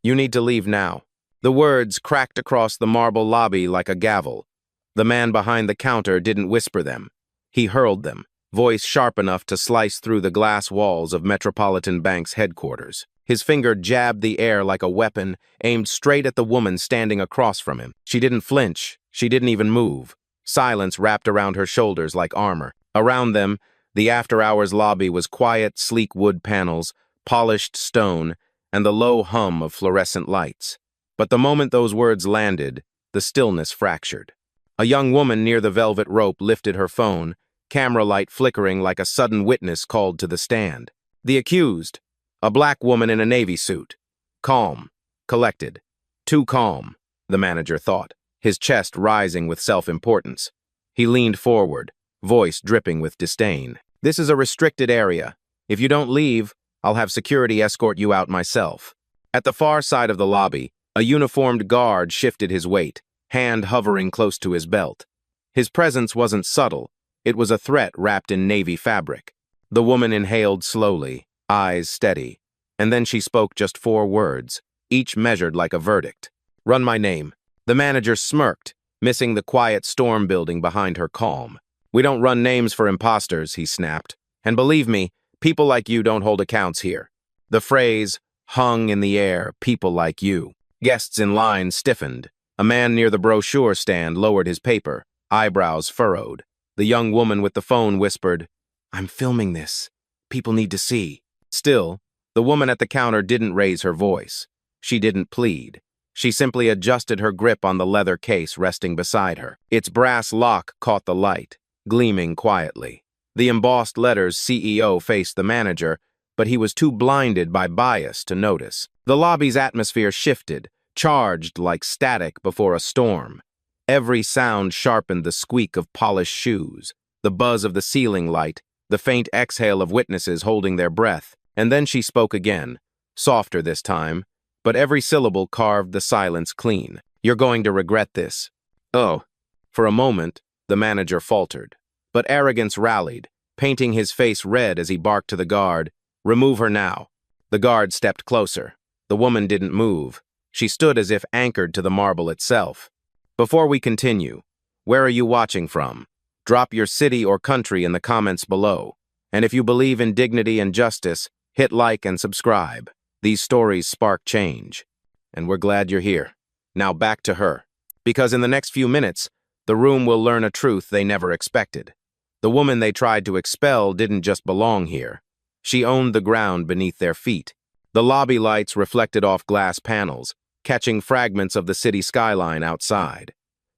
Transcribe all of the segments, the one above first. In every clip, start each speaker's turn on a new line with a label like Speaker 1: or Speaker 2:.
Speaker 1: You need to leave now." The words cracked across the marble lobby like a gavel. The man behind the counter didn't whisper them. He hurled them, voice sharp enough to slice through the glass walls of Metropolitan Bank's headquarters. His finger jabbed the air like a weapon, aimed straight at the woman standing across from him. She didn't flinch. She didn't even move. Silence wrapped around her shoulders like armor. Around them, the after-hours lobby was quiet, sleek wood panels, polished stone, and the low hum of fluorescent lights. But the moment those words landed, the stillness fractured. A young woman near the velvet rope lifted her phone, camera light flickering like a sudden witness called to the stand. The accused, a black woman in a navy suit. Calm, collected. Too calm, the manager thought, his chest rising with self-importance. He leaned forward, voice dripping with disdain. "This is a restricted area. If you don't leave, I'll have security escort you out myself." At the far side of the lobby, a uniformed guard shifted his weight, hand hovering close to his belt. His presence wasn't subtle. It was a threat wrapped in navy fabric. The woman inhaled slowly, eyes steady, and then she spoke just 4 words, each measured like a verdict. "Run my name." The manager smirked, missing the quiet storm building behind her calm. "We don't run names for imposters," he snapped. "And believe me, people like you don't hold accounts here." The phrase hung in the air, "people like you." Guests in line stiffened. A man near the brochure stand lowered his paper, eyebrows furrowed. The young woman with the phone whispered, "I'm filming this. People need to see." Still, the woman at the counter didn't raise her voice. She didn't plead. She simply adjusted her grip on the leather case resting beside her. Its brass lock caught the light, gleaming quietly. The embossed letters CEO faced the manager, but he was too blinded by bias to notice. The lobby's atmosphere shifted, charged like static before a storm. Every sound sharpened the squeak of polished shoes, the buzz of the ceiling light, the faint exhale of witnesses holding their breath. And then she spoke again, softer this time, but every syllable carved the silence clean. "You're going to regret this." "Oh." For a moment, the manager faltered. But arrogance rallied, painting his face red as he barked to the guard, "Remove her now." The guard stepped closer. The woman didn't move. She stood as if anchored to the marble itself. "Before we continue, where are you watching from? Drop your city or country in the comments below. And if you believe in dignity and justice, hit like and subscribe. These stories spark change. And we're glad you're here." Now back to her. Because in the next few minutes, the room will learn a truth they never expected. The woman they tried to expel didn't just belong here. She owned the ground beneath their feet. The lobby lights reflected off glass panels, catching fragments of the city skyline outside.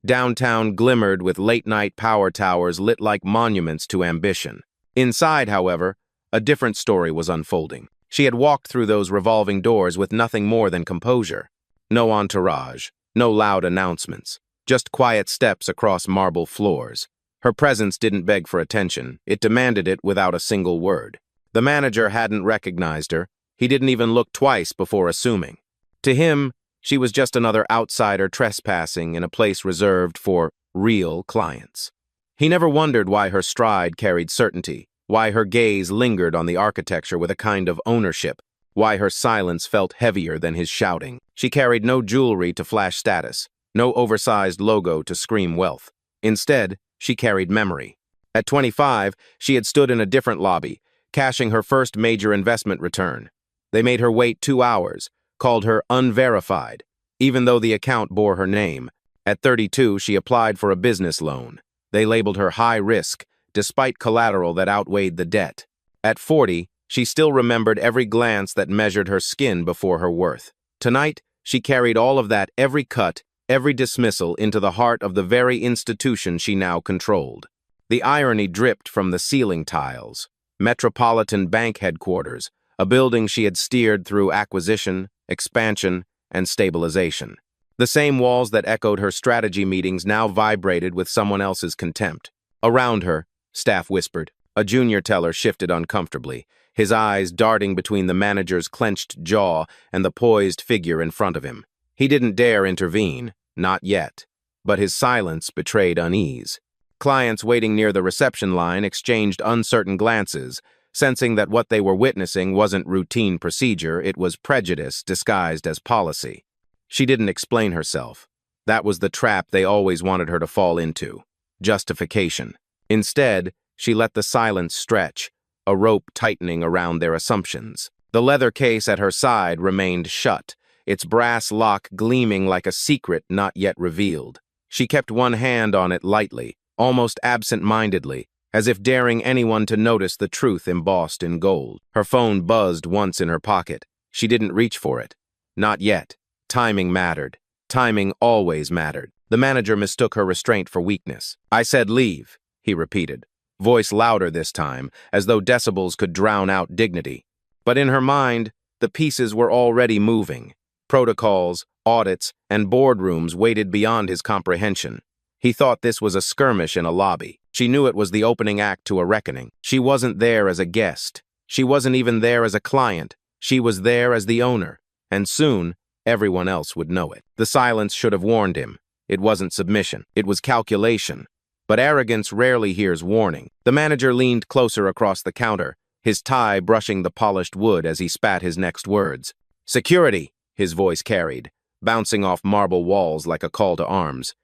Speaker 1: Downtown glimmered with late-night power towers lit like monuments to ambition. Inside, however, a different story was unfolding. She had walked through those revolving doors with nothing more than composure. No entourage, no loud announcements, just quiet steps across marble floors. Her presence didn't beg for attention. It demanded it without a single word. The manager hadn't recognized her. He didn't even look twice before assuming. To him, she was just another outsider trespassing in a place reserved for real clients. He never wondered why her stride carried certainty, why her gaze lingered on the architecture with a kind of ownership, why her silence felt heavier than his shouting. She carried no jewelry to flash status, no oversized logo to scream wealth. Instead, she carried memory. At 25, she had stood in a different lobby, cashing her first major investment return. They made her wait 2 hours, called her unverified, even though the account bore her name. At 32, she applied for a business loan. They labeled her high risk, despite collateral that outweighed the debt. At 40, she still remembered every glance that measured her skin before her worth. Tonight, she carried all of that, every cut, every dismissal, into the heart of the very institution she now controlled. The irony dripped from the ceiling tiles. Metropolitan Bank headquarters, a building she had steered through acquisition, expansion, and stabilization. The same walls that echoed her strategy meetings now vibrated with someone else's contempt. Around her, staff whispered. A junior teller shifted uncomfortably, his eyes darting between the manager's clenched jaw and the poised figure in front of him. He didn't dare intervene, not yet, but his silence betrayed unease. Clients waiting near the reception line exchanged uncertain glances, sensing that what they were witnessing wasn't routine procedure, it was prejudice disguised as policy. She didn't explain herself. That was the trap they always wanted her to fall into. Justification. Instead, she let the silence stretch, a rope tightening around their assumptions. The leather case at her side remained shut, its brass lock gleaming like a secret not yet revealed. She kept one hand on it lightly, almost absent-mindedly, as if daring anyone to notice the truth embossed in gold. Her phone buzzed once in her pocket. She didn't reach for it. Not yet. Timing mattered. Timing always mattered. The manager mistook her restraint for weakness. "I said leave," he repeated, voice louder this time, as though decibels could drown out dignity. But in her mind, the pieces were already moving. Protocols, audits, and boardrooms waited beyond his comprehension. He thought this was a skirmish in a lobby. She knew it was the opening act to a reckoning. She wasn't there as a guest. She wasn't even there as a client. She was there as the owner. And soon, everyone else would know it. The silence should have warned him. It wasn't submission. It was calculation. But arrogance rarely hears warning. The manager leaned closer across the counter, his tie brushing the polished wood as he spat his next words. "Security," his voice carried, bouncing off marble walls like a call to arms.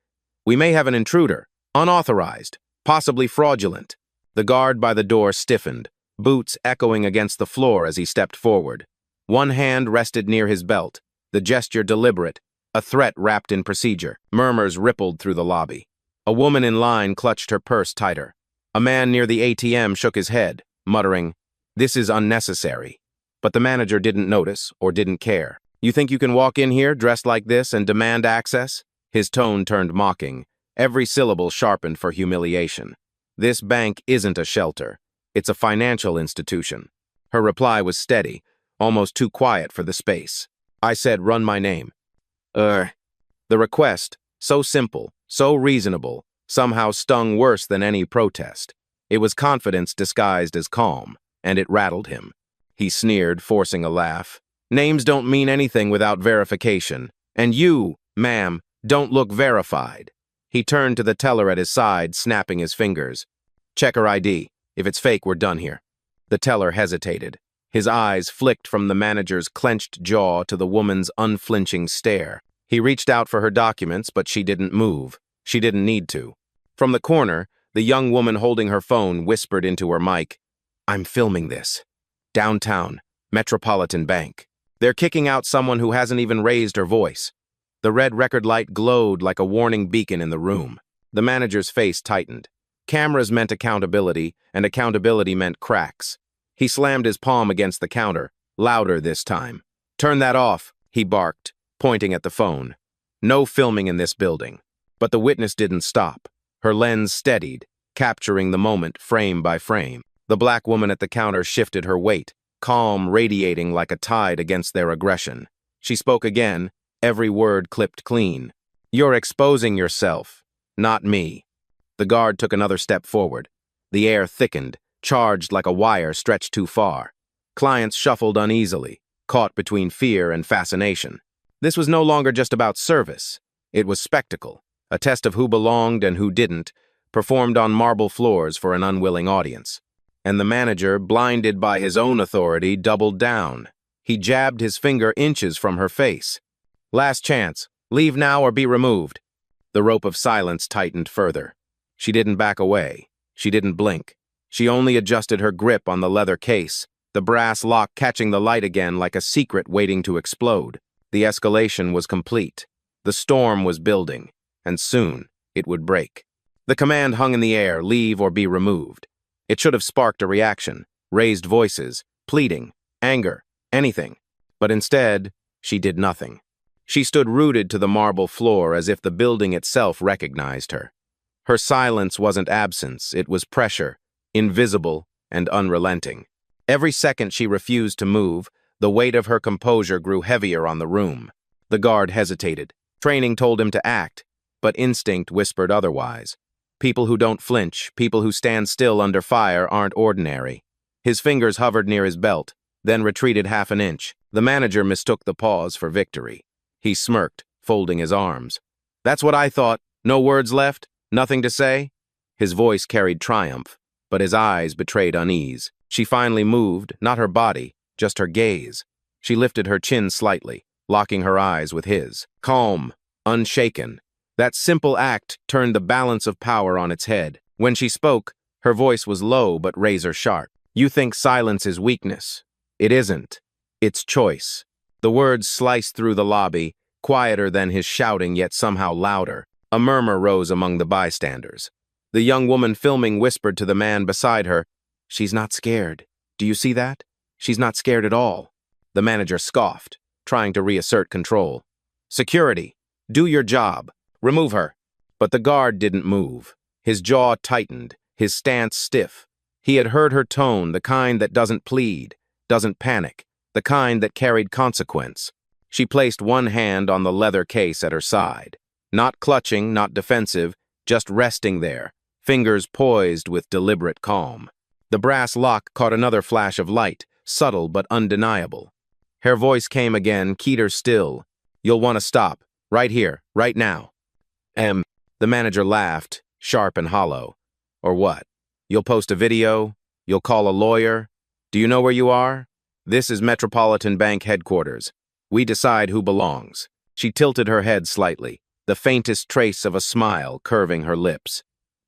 Speaker 1: "We may have an intruder, unauthorized, possibly fraudulent." The guard by the door stiffened, boots echoing against the floor as he stepped forward. One hand rested near his belt, the gesture deliberate, a threat wrapped in procedure. Murmurs rippled through the lobby. A woman in line clutched her purse tighter. A man near the ATM shook his head, muttering, "This is unnecessary." But the manager didn't notice or didn't care. "You think you can walk in here dressed like this and demand access?" His tone turned mocking, every syllable sharpened for humiliation. "This bank isn't a shelter. It's a financial institution." Her reply was steady, almost too quiet for the space. "I said, run my name." The request, so simple, so reasonable, somehow stung worse than any protest. It was confidence disguised as calm, and it rattled him. He sneered, forcing a laugh. "Names don't mean anything without verification. And you, ma'am, don't look verified." He turned to the teller at his side, snapping his fingers. "Check her ID. If it's fake, we're done here." The teller hesitated. His eyes flicked from the manager's clenched jaw to the woman's unflinching stare. He reached out for her documents, but she didn't move. She didn't need to. From the corner, the young woman holding her phone whispered into her mic, "I'm filming this. Downtown, Metropolitan Bank. They're kicking out someone who hasn't even raised her voice." The red record light glowed like a warning beacon in the room. The manager's face tightened. Cameras meant accountability, and accountability meant cracks. He slammed his palm against the counter, louder this time. "Turn that off," he barked, pointing at the phone. "No filming in this building." But the witness didn't stop. Her lens steadied, capturing the moment frame by frame. The black woman at the counter shifted her weight, calm radiating like a tide against their aggression. She spoke again, every word clipped clean. "You're exposing yourself, not me." The guard took another step forward. The air thickened, charged like a wire stretched too far. Clients shuffled uneasily, caught between fear and fascination. This was no longer just about service. It was spectacle, a test of who belonged and who didn't, performed on marble floors for an unwilling audience. And the manager, blinded by his own authority, doubled down. He jabbed his finger inches from her face. "Last chance. Leave now or be removed." The rope of silence tightened further. She didn't back away. She didn't blink. She only adjusted her grip on the leather case, the brass lock catching the light again like a secret waiting to explode. The escalation was complete. The storm was building, and soon it would break. The command hung in the air, leave or be removed. It should have sparked a reaction, raised voices, pleading, anger, anything. But instead, she did nothing. She stood rooted to the marble floor as if the building itself recognized her. Her silence wasn't absence, it was pressure, invisible and unrelenting. Every second she refused to move, the weight of her composure grew heavier on the room. The guard hesitated. Training told him to act, but instinct whispered otherwise. People who don't flinch, people who stand still under fire aren't ordinary. His fingers hovered near his belt, then retreated half an inch. The manager mistook the pause for victory. He smirked, folding his arms. "That's what I thought. No words left? Nothing to say?" His voice carried triumph, but his eyes betrayed unease. She finally moved, not her body, just her gaze. She lifted her chin slightly, locking her eyes with his. Calm, unshaken. That simple act turned the balance of power on its head. When she spoke, her voice was low but razor-sharp. You think silence is weakness. It isn't. It's choice. The words sliced through the lobby, quieter than his shouting yet somehow louder. A murmur rose among the bystanders. The young woman filming whispered to the man beside her, "She's not scared. Do you see that? She's not scared at all." The manager scoffed, trying to reassert control. "Security, do your job. Remove her." But the guard didn't move. His jaw tightened, his stance stiff. He had heard her tone, the kind that doesn't plead, doesn't panic, the kind that carried consequence. She placed one hand on the leather case at her side. Not clutching, not defensive, just resting there, fingers poised with deliberate calm. The brass lock caught another flash of light, subtle but undeniable. Her voice came again, keener still. "You'll want to stop. Right here, right now." The manager laughed, sharp and hollow. "Or what? You'll post a video? You'll call a lawyer? Do you know where you are? This is Metropolitan Bank headquarters. We decide who belongs." She tilted her head slightly, the faintest trace of a smile curving her lips.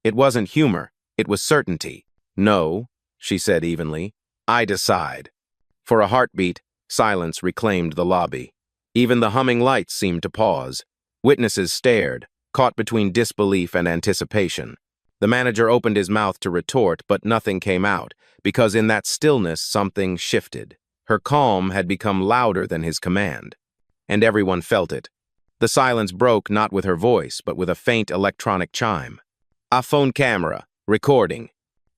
Speaker 1: It wasn't humor, it was certainty. "No," she said evenly, "I decide." For a heartbeat, silence reclaimed the lobby. Even the humming lights seemed to pause. Witnesses stared, caught between disbelief and anticipation. The manager opened his mouth to retort, but nothing came out, because in that stillness something shifted. Her calm had become louder than his command. And everyone felt it. The silence broke not with her voice, but with a faint electronic chime. A phone camera, recording.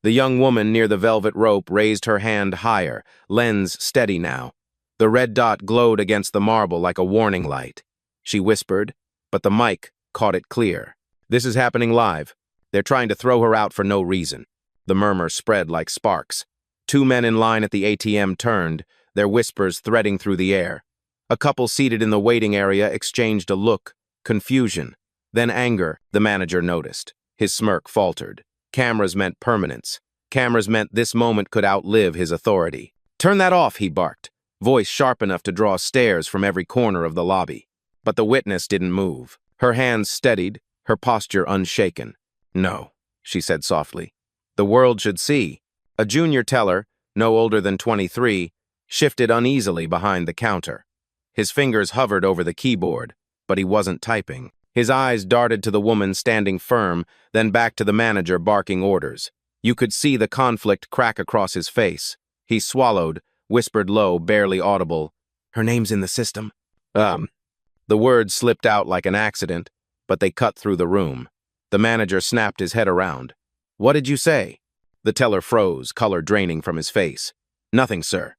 Speaker 1: The young woman near the velvet rope raised her hand higher, lens steady now. The red dot glowed against the marble like a warning light. She whispered, but the mic caught it clear. "This is happening live. They're trying to throw her out for no reason." The murmur spread like sparks. Two men in line at the ATM turned, their whispers threading through the air. A couple seated in the waiting area exchanged a look, confusion, then anger, the manager noticed. His smirk faltered. Cameras meant permanence. Cameras meant this moment could outlive his authority. "Turn that off," he barked, voice sharp enough to draw stares from every corner of the lobby. But the witness didn't move. Her hands steadied, her posture unshaken. "No," she said softly. "The world should see." A junior teller, no older than 23, shifted uneasily behind the counter. His fingers hovered over the keyboard, but he wasn't typing. His eyes darted to the woman standing firm, then back to the manager barking orders. You could see the conflict crack across his face. He swallowed, whispered low, barely audible, "Her name's in the system." The words slipped out like an accident, but they cut through the room. The manager snapped his head around. "What did you say?" The teller froze, color draining from his face. "Nothing, sir."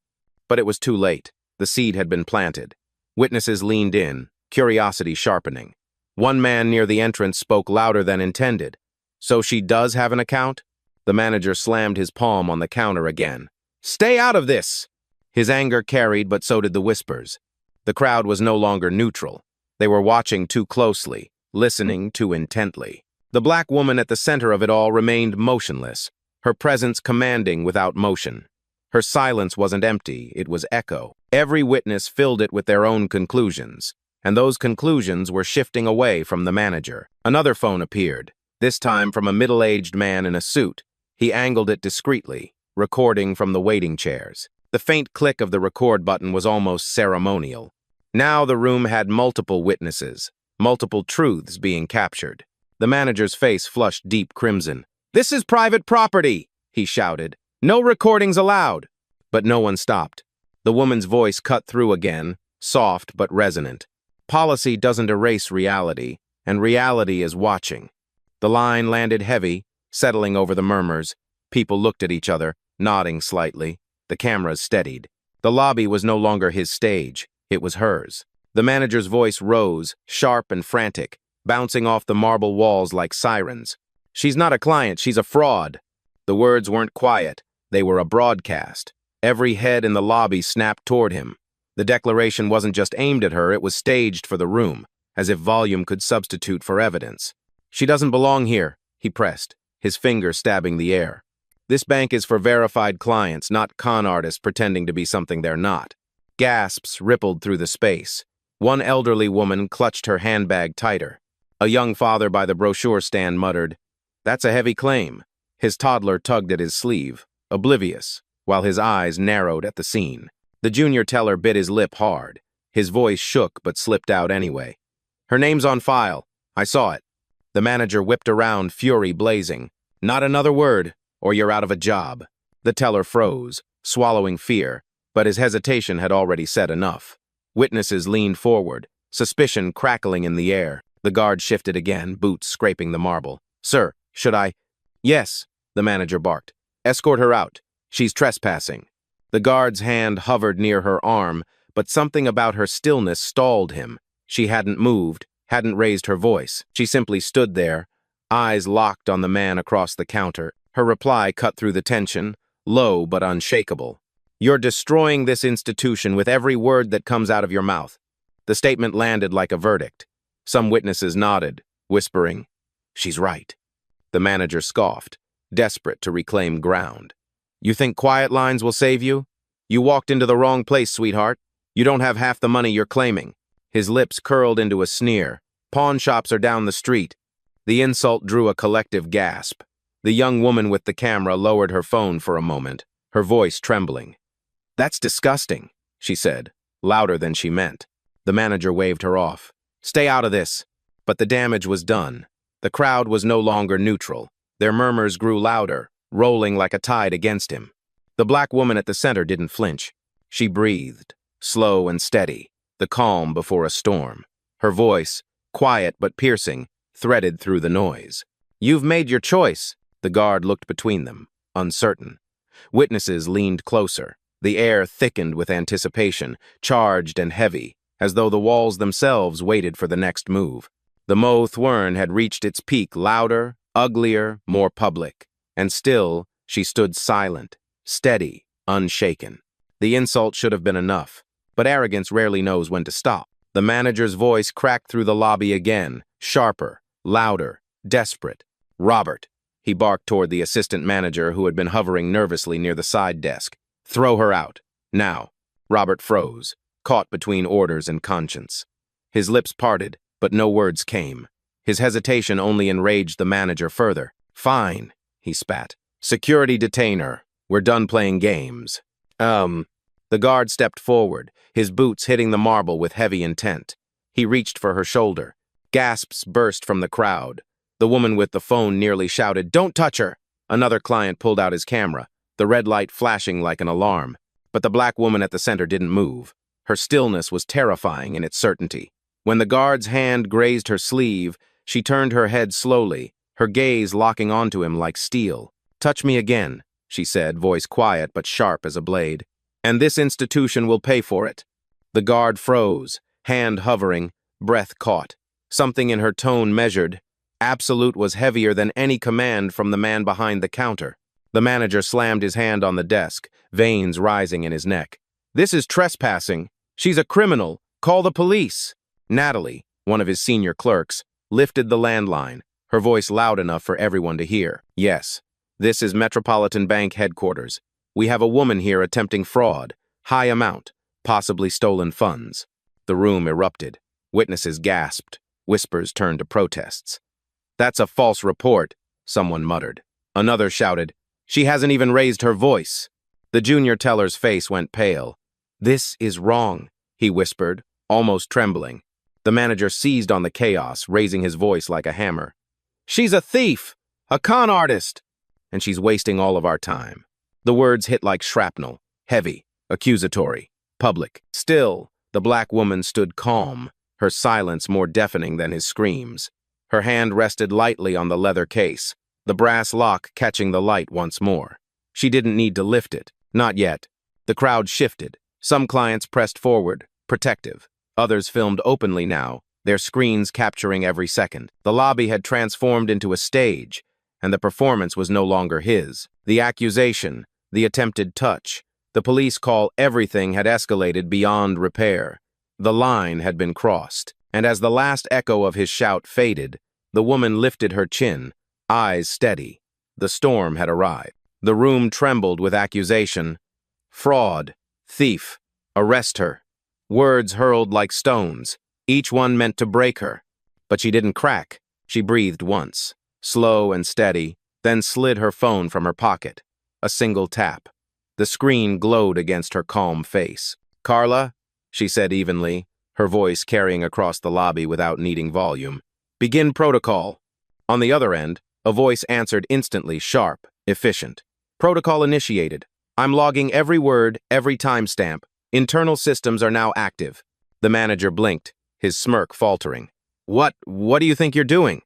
Speaker 1: But it was too late. The seed had been planted. Witnesses leaned in, curiosity sharpening. One man near the entrance spoke louder than intended. "So she does have an account?" The manager slammed his palm on the counter again. "Stay out of this!" His anger carried, but so did the whispers. The crowd was no longer neutral. They were watching too closely, listening too intently. The black woman at the center of it all remained motionless, her presence commanding without motion. Her silence wasn't empty, it was echo. Every witness filled it with their own conclusions, and those conclusions were shifting away from the manager. Another phone appeared, this time from a middle-aged man in a suit. He angled it discreetly, recording from the waiting chairs. The faint click of the record button was almost ceremonial. Now the room had multiple witnesses, multiple truths being captured. The manager's face flushed deep crimson. "This is private property," he shouted. "No recordings allowed." But no one stopped. The woman's voice cut through again, soft but resonant. "Policy doesn't erase reality, and reality is watching." The line landed heavy, settling over the murmurs. People looked at each other, nodding slightly. The cameras steadied. The lobby was no longer his stage. It was hers. The manager's voice rose, sharp and frantic, bouncing off the marble walls like sirens. "She's not a client, she's a fraud." The words weren't quiet. They were a broadcast. Every head in the lobby snapped toward him. The declaration wasn't just aimed at her, it was staged for the room, as if volume could substitute for evidence. "She doesn't belong here," he pressed, his finger stabbing the air. This bank is for verified clients, not con artists pretending to be something they're not. Gasps rippled through the space. One elderly woman clutched her handbag tighter. A young father by the brochure stand muttered, "That's a heavy claim." His toddler tugged at his sleeve, oblivious, while his eyes narrowed at the scene. The junior teller bit his lip hard. His voice shook but slipped out anyway. "Her name's on file. I saw it." The manager whipped around, fury blazing. "Not another word, or you're out of a job." The teller froze, swallowing fear, but his hesitation had already said enough. Witnesses leaned forward, suspicion crackling in the air. The guard shifted again, boots scraping the marble. "Sir, should I?" "Yes," the manager barked. "Escort her out. She's trespassing." The guard's hand hovered near her arm, but something about her stillness stalled him. She hadn't moved, hadn't raised her voice. She simply stood there, eyes locked on the man across the counter. Her reply cut through the tension, low but unshakable. "You're destroying this institution with every word that comes out of your mouth." The statement landed like a verdict. Some witnesses nodded, whispering, "She's right." The manager scoffed, desperate to reclaim ground. "You think quiet lines will save you? You walked into the wrong place, sweetheart. You don't have half the money you're claiming." His lips curled into a sneer. "Pawn shops are down the street." The insult drew a collective gasp. The young woman with the camera lowered her phone for a moment, her voice trembling. "That's disgusting," she said, louder than she meant. The manager waved her off. "Stay out of this." But the damage was done. The crowd was no longer neutral. Their murmurs grew louder, rolling like a tide against him. The black woman at the center didn't flinch. She breathed, slow and steady, the calm before a storm. Her voice, quiet but piercing, threaded through the noise. "You've made your choice." The guard looked between them, uncertain. Witnesses leaned closer. The air thickened with anticipation, charged and heavy, as though the walls themselves waited for the next move. The Mo Thwern had reached its peak, louder, uglier, more public. And still, she stood silent, steady, unshaken. The insult should have been enough, but arrogance rarely knows when to stop. The manager's voice cracked through the lobby again, sharper, louder, desperate. "Robert," he barked toward the assistant manager who had been hovering nervously near the side desk. "Throw her out. Now." Robert froze, caught between orders and conscience. His lips parted, but no words came. His hesitation only enraged the manager further. "Fine," he spat. "Security detain her. We're done playing games." The guard stepped forward, his boots hitting the marble with heavy intent. He reached for her shoulder. Gasps burst from the crowd. The woman with the phone nearly shouted, "Don't touch her!" Another client pulled out his camera, the red light flashing like an alarm. But the black woman at the center didn't move. Her stillness was terrifying in its certainty. When the guard's hand grazed her sleeve, she turned her head slowly, her gaze locking onto him like steel. "Touch me again," she said, voice quiet but sharp as a blade. "And this institution will pay for it." The guard froze, hand hovering, breath caught. Something in her tone measured. Absolute was heavier than any command from the man behind the counter. The manager slammed his hand on the desk, veins rising in his neck. "This is trespassing. She's a criminal. Call the police." Natalie, one of his senior clerks, lifted the landline, her voice loud enough for everyone to hear. "Yes, this is Metropolitan Bank headquarters. We have a woman here attempting fraud, high amount, possibly stolen funds." The room erupted. Witnesses gasped. Whispers turned to protests. "That's a false report," someone muttered. Another shouted, "She hasn't even raised her voice." The junior teller's face went pale. "This is wrong," he whispered, almost trembling. The manager seized on the chaos, raising his voice like a hammer. "She's a thief, a con artist, and she's wasting all of our time." The words hit like shrapnel, heavy, accusatory, public. Still, the black woman stood calm, her silence more deafening than his screams. Her hand rested lightly on the leather case, the brass lock catching the light once more. She didn't need to lift it, not yet. The crowd shifted. Some clients pressed forward, protective. Others filmed openly now, their screens capturing every second. The lobby had transformed into a stage, and the performance was no longer his. The accusation, the attempted touch, the police call, everything had escalated beyond repair. The line had been crossed, and as the last echo of his shout faded, the woman lifted her chin, eyes steady. The storm had arrived. The room trembled with accusation. Fraud. Thief. Arrest her. Words hurled like stones, each one meant to break her. But she didn't crack. She breathed once, slow and steady, then slid her phone from her pocket. A single tap. The screen glowed against her calm face. "Carla," she said evenly, her voice carrying across the lobby without needing volume. "Begin protocol." On the other end, a voice answered instantly, sharp, efficient. "Protocol initiated. I'm logging every word, every timestamp. Internal systems are now active." The manager blinked, his smirk faltering. What do you think you're doing?"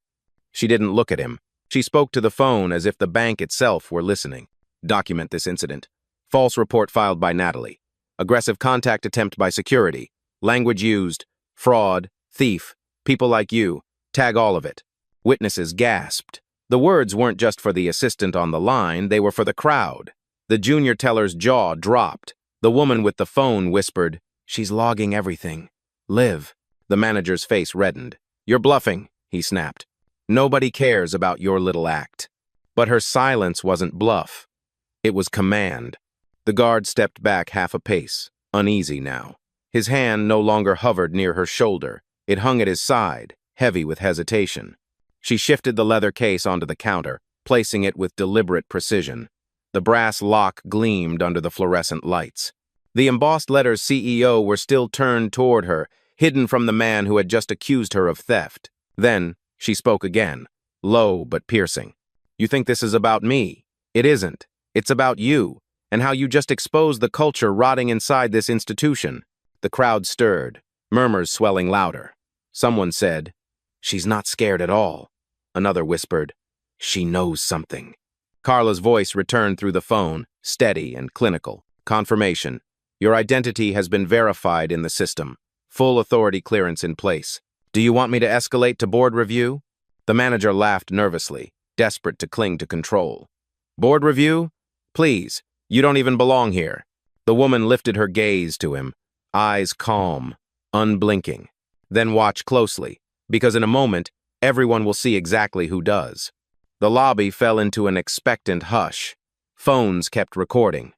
Speaker 1: She didn't look at him. She spoke to the phone as if the bank itself were listening. "Document this incident. False report filed by Natalie. Aggressive contact attempt by security. Language used. Fraud. Thief. People like you. Tag all of it." Witnesses gasped. The words weren't just for the assistant on the line, they were for the crowd. The junior teller's jaw dropped. The woman with the phone whispered, "She's logging everything. Liv." The manager's face reddened. "You're bluffing," he snapped. "Nobody cares about your little act." But her silence wasn't bluff. It was command. The guard stepped back half a pace, uneasy now. His hand no longer hovered near her shoulder. It hung at his side, heavy with hesitation. She shifted the leather case onto the counter, placing it with deliberate precision. The brass lock gleamed under the fluorescent lights. The embossed letters CEO were still turned toward her, hidden from the man who had just accused her of theft. Then, she spoke again, low but piercing. "You think this is about me? It isn't. It's about you, and how you just exposed the culture rotting inside this institution." The crowd stirred, murmurs swelling louder. Someone said, "She's not scared at all." Another whispered, "She knows something." Carla's voice returned through the phone, steady and clinical. "Confirmation. Your identity has been verified in the system. Full authority clearance in place. Do you want me to escalate to board review?" The manager laughed nervously, desperate to cling to control. "Board review? Please, you don't even belong here." The woman lifted her gaze to him, eyes calm, unblinking. "Then watch closely, because in a moment, everyone will see exactly who does." The lobby fell into an expectant hush. Phones kept recording.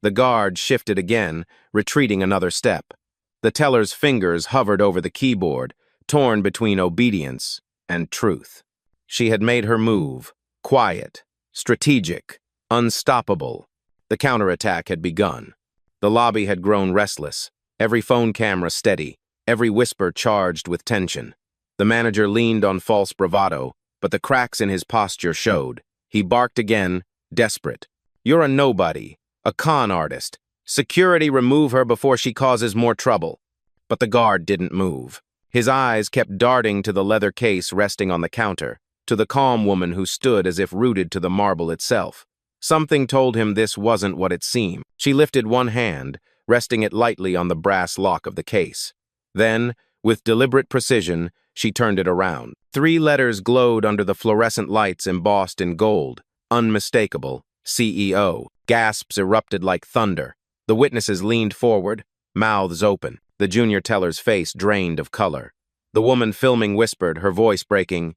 Speaker 1: The guard shifted again, retreating another step. The teller's fingers hovered over the keyboard, torn between obedience and truth. She had made her move, quiet, strategic, unstoppable. The counterattack had begun. The lobby had grown restless, every phone camera steady, every whisper charged with tension. The manager leaned on false bravado, but the cracks in his posture showed. He barked again, desperate. "You're a nobody, a con artist. Security, remove her before she causes more trouble." But the guard didn't move. His eyes kept darting to the leather case resting on the counter, to the calm woman who stood as if rooted to the marble itself. Something told him this wasn't what it seemed. She lifted one hand, resting it lightly on the brass lock of the case. Then, with deliberate precision, she turned it around. 3 letters glowed under the fluorescent lights embossed in gold. Unmistakable. CEO. Gasps erupted like thunder. The witnesses leaned forward, mouths open. The junior teller's face drained of color. The woman filming whispered, her voice breaking,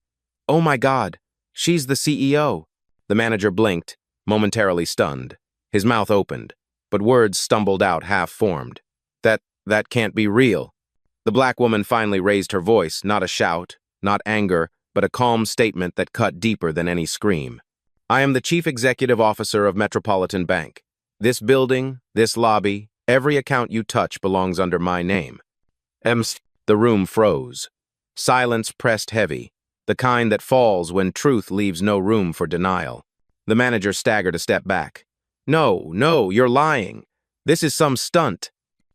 Speaker 1: "Oh my God, she's the CEO." The manager blinked, momentarily stunned. His mouth opened, but words stumbled out half-formed. That can't be real." The black woman finally raised her voice, not a shout, not anger, but a calm statement that cut deeper than any scream. "I am the Chief Executive Officer of Metropolitan Bank. This building, this lobby, every account you touch belongs under my name." The room froze. Silence pressed heavy, the kind that falls when truth leaves no room for denial. The manager staggered a step back. No, you're lying. This is some stunt."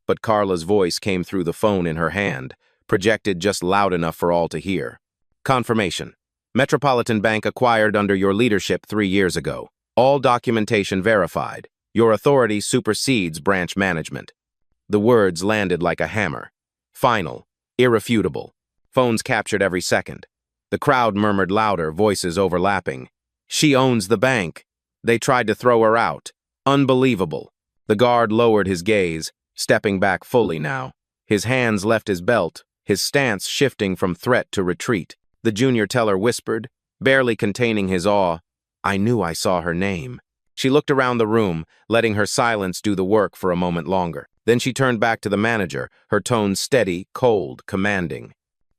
Speaker 1: But Carla's voice came through the phone in her hand, projected just loud enough for all to hear. "Confirmation. Metropolitan Bank acquired under your leadership 3 years ago. All documentation verified. Your authority supersedes branch management." The words landed like a hammer. Final. Irrefutable. Phones captured every second. The crowd murmured louder, voices overlapping. "She owns the bank. They tried to throw her out. Unbelievable." The guard lowered his gaze, stepping back fully now. His hands left his belt, his stance shifting from threat to retreat. The junior teller whispered, barely containing his awe, "I knew I saw her name." She looked around the room, letting her silence do the work for a moment longer. Then she turned back to the manager, her tone steady, cold, commanding.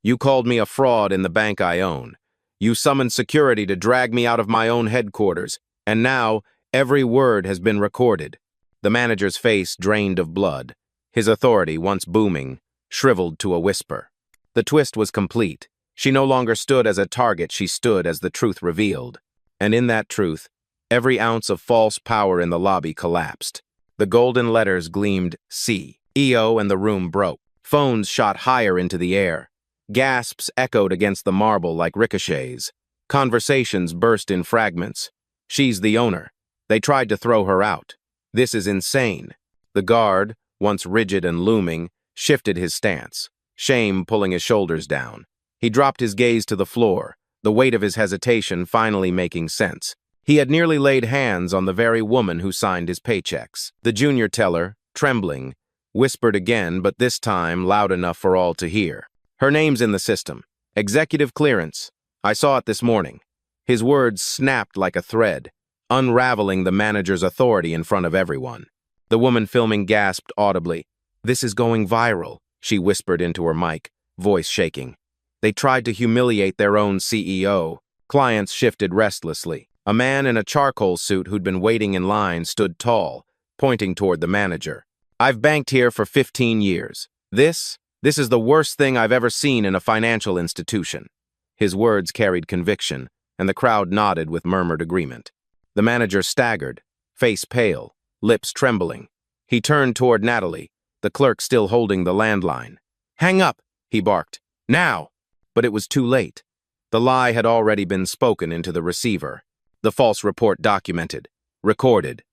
Speaker 1: You called me a fraud in the bank I own. You summoned security to drag me out of my own headquarters, and now every word has been recorded. The manager's face drained of blood. His authority, once booming, shriveled to a whisper. The twist was complete. She no longer stood as a target, she stood as the truth revealed. And in that truth, every ounce of false power in the lobby collapsed. The golden letters gleamed CEO, and the room broke. Phones shot higher into the air. Gasps echoed against the marble like ricochets. Conversations burst in fragments. She's the owner. They tried to throw her out. This is insane. The guard, once rigid and looming, shifted his stance, shame pulling his shoulders down. He dropped his gaze to the floor, the weight of his hesitation finally making sense. He had nearly laid hands on the very woman who signed his paychecks. The junior teller, trembling, whispered again, but this time loud enough for all to hear. Her name's in the system. Executive clearance. I saw it this morning. His words snapped like a thread, unraveling the manager's authority in front of everyone. The woman filming gasped audibly. This is going viral, she whispered into her mic, voice shaking. They tried to humiliate their own CEO. Clients shifted restlessly. A man in a charcoal suit who'd been waiting in line stood tall, pointing toward the manager. I've banked here for 15 years. This is the worst thing I've ever seen in a financial institution. His words carried conviction, and the crowd nodded with murmured agreement. The manager staggered, face pale, lips trembling. He turned toward Natalie, the clerk still holding the landline. Hang up, he barked. Now! But it was too late. The lie had already been spoken into the receiver. The false report documented, recorded,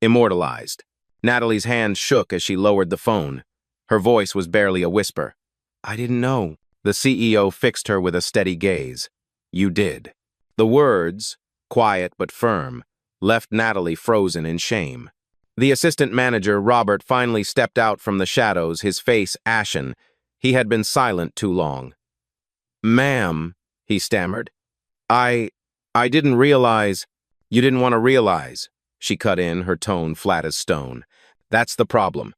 Speaker 1: immortalized. Natalie's hand shook as she lowered the phone. Her voice was barely a whisper. I didn't know. The CEO fixed her with a steady gaze. You did. The words, quiet but firm, left Natalie frozen in shame. The assistant manager, Robert, finally stepped out from the shadows, his face ashen. He had been silent too long. Ma'am, he stammered. I didn't realize. You didn't want to realize, she cut in, her tone flat as stone. That's the problem.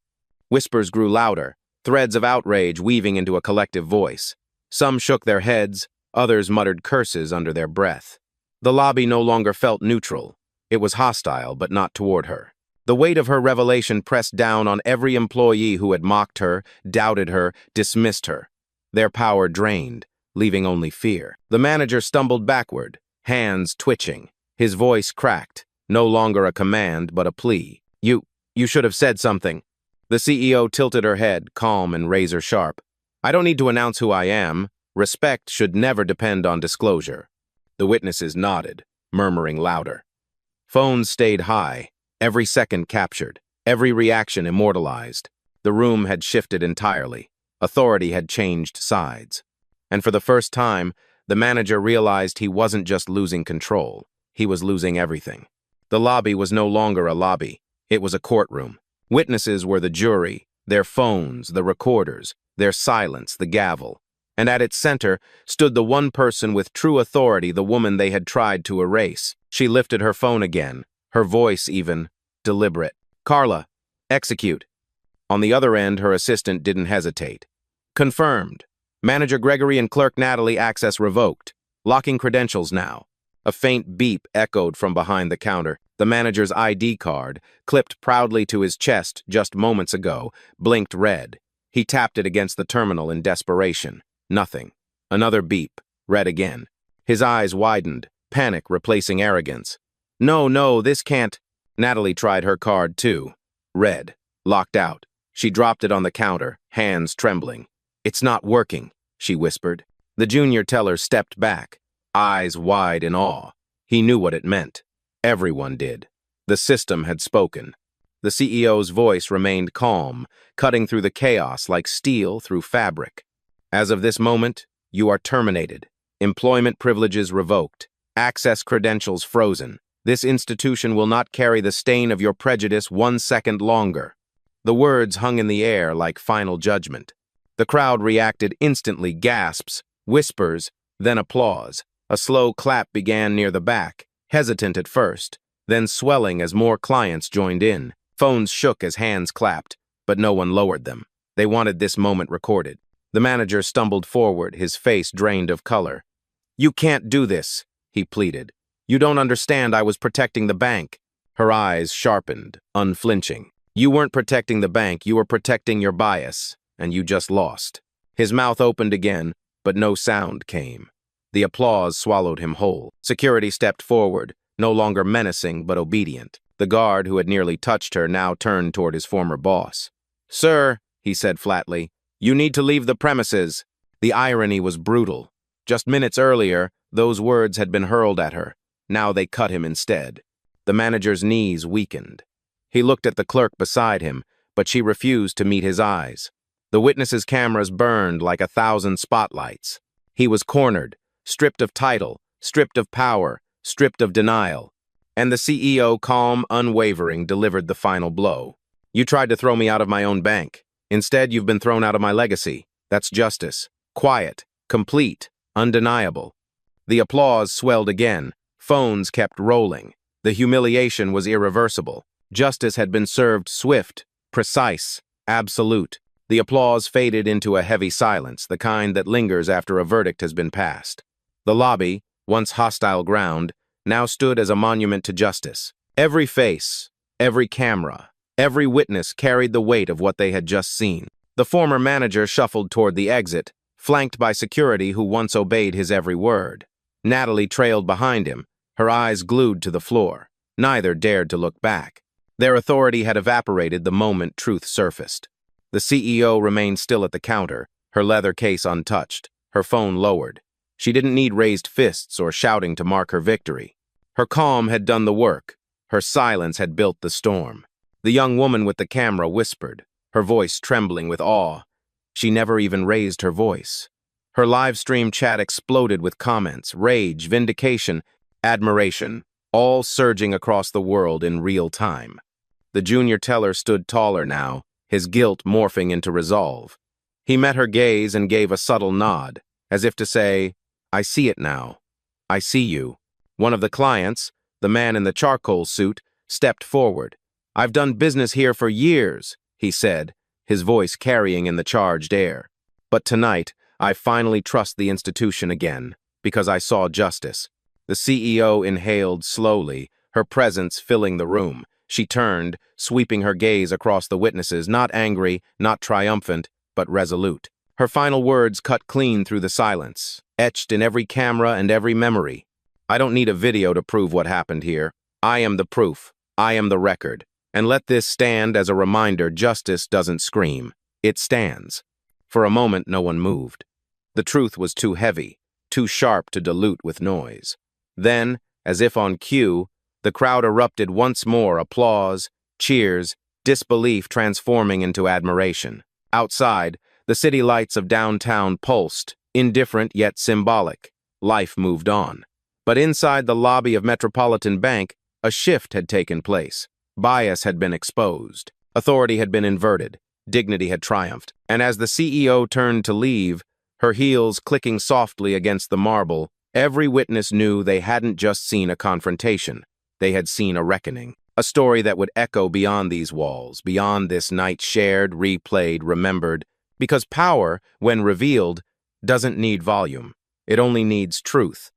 Speaker 1: Whispers grew louder, threads of outrage weaving into a collective voice. Some shook their heads, others muttered curses under their breath. The lobby no longer felt neutral. It was hostile, but not toward her. The weight of her revelation pressed down on every employee who had mocked her, doubted her, dismissed her. Their power drained, leaving only fear. The manager stumbled backward, hands twitching. His voice cracked, no longer a command, but a plea. You should have said something. The CEO tilted her head, calm and razor-sharp. I don't need to announce who I am. Respect should never depend on disclosure. The witnesses nodded, murmuring louder. Phones stayed high, every second captured, every reaction immortalized. The room had shifted entirely. Authority had changed sides. And for the first time, the manager realized he wasn't just losing control. He was losing everything. The lobby was no longer a lobby. It was a courtroom. Witnesses were the jury, their phones, the recorders, their silence, the gavel. And at its center stood the one person with true authority, the woman they had tried to erase. She lifted her phone again, her voice even, deliberate. Carla, execute. On the other end, her assistant didn't hesitate. Confirmed. Manager Gregory and clerk Natalie access revoked. Locking credentials now. A faint beep echoed from behind the counter. The manager's ID card, clipped proudly to his chest just moments ago, blinked red. He tapped it against the terminal in desperation. Nothing. Another beep, red again. His eyes widened, panic replacing arrogance. No, this can't. Natalie tried her card too. Red. Locked out. She dropped it on the counter, hands trembling. It's not working, she whispered. The junior teller stepped back, eyes wide in awe. He knew what it meant. Everyone did. The system had spoken. The CEO's voice remained calm, cutting through the chaos like steel through fabric. As of this moment, you are terminated. Employment privileges revoked. Access credentials frozen. This institution will not carry the stain of your prejudice 1 second longer. The words hung in the air like final judgment. The crowd reacted instantly, gasps, whispers, then applause. A slow clap began near the back, hesitant at first, then swelling as more clients joined in. Phones shook as hands clapped, but no one lowered them. They wanted this moment recorded. The manager stumbled forward, his face drained of color. "You can't do this," he pleaded. "You don't understand, I was protecting the bank." Her eyes sharpened, unflinching. "You weren't protecting the bank, you were protecting your bias, and you just lost." His mouth opened again, but no sound came. The applause swallowed him whole. Security stepped forward, no longer menacing but obedient. The guard who had nearly touched her now turned toward his former boss. "Sir," he said flatly, "you need to leave the premises." The irony was brutal. Just minutes earlier, those words had been hurled at her. Now they cut him instead. The manager's knees weakened. He looked at the clerk beside him, but she refused to meet his eyes. The witness's cameras burned like 1,000 spotlights. He was cornered, stripped of title, stripped of power, stripped of denial. And the CEO, calm, unwavering, delivered the final blow. "You tried to throw me out of my own bank. Instead, you've been thrown out of my legacy. That's justice. Quiet, complete, undeniable." The applause swelled again. Phones kept rolling. The humiliation was irreversible. Justice had been served swift, precise, absolute. The applause faded into a heavy silence, the kind that lingers after a verdict has been passed. The lobby, once hostile ground, now stood as a monument to justice. Every face, every camera, every witness carried the weight of what they had just seen. The former manager shuffled toward the exit, flanked by security who once obeyed his every word. Natalie trailed behind him, her eyes glued to the floor. Neither dared to look back. Their authority had evaporated the moment truth surfaced. The CEO remained still at the counter, her leather case untouched, her phone lowered. She didn't need raised fists or shouting to mark her victory. Her calm had done the work. Her silence had built the storm. The young woman with the camera whispered, her voice trembling with awe. She never even raised her voice. Her live stream chat exploded with comments, rage, vindication, admiration, all surging across the world in real time. The junior teller stood taller now, his guilt morphing into resolve. He met her gaze and gave a subtle nod, as if to say, "I see it now. I see you." One of the clients, the man in the charcoal suit, stepped forward. "I've done business here for years," he said, his voice carrying in the charged air. "But tonight, I finally trust the institution again, because I saw justice." The CEO inhaled slowly, her presence filling the room. She turned, sweeping her gaze across the witnesses, not angry, not triumphant, but resolute. Her final words cut clean through the silence, etched in every camera and every memory. "I don't need a video to prove what happened here. I am the proof. I am the record. And let this stand as a reminder justice doesn't scream. It stands." For a moment, no one moved. The truth was too heavy, too sharp to dilute with noise. Then, as if on cue, the crowd erupted once more, applause, cheers, disbelief transforming into admiration. Outside, the city lights of downtown pulsed, indifferent yet symbolic. Life moved on. But inside the lobby of Metropolitan Bank, a shift had taken place. Bias had been exposed. Authority had been inverted. Dignity had triumphed. And as the CEO turned to leave, her heels clicking softly against the marble, every witness knew they hadn't just seen a confrontation. They had seen a reckoning. A story that would echo beyond these walls, beyond this night shared, replayed, remembered. Because power, when revealed, doesn't need volume. It only needs truth.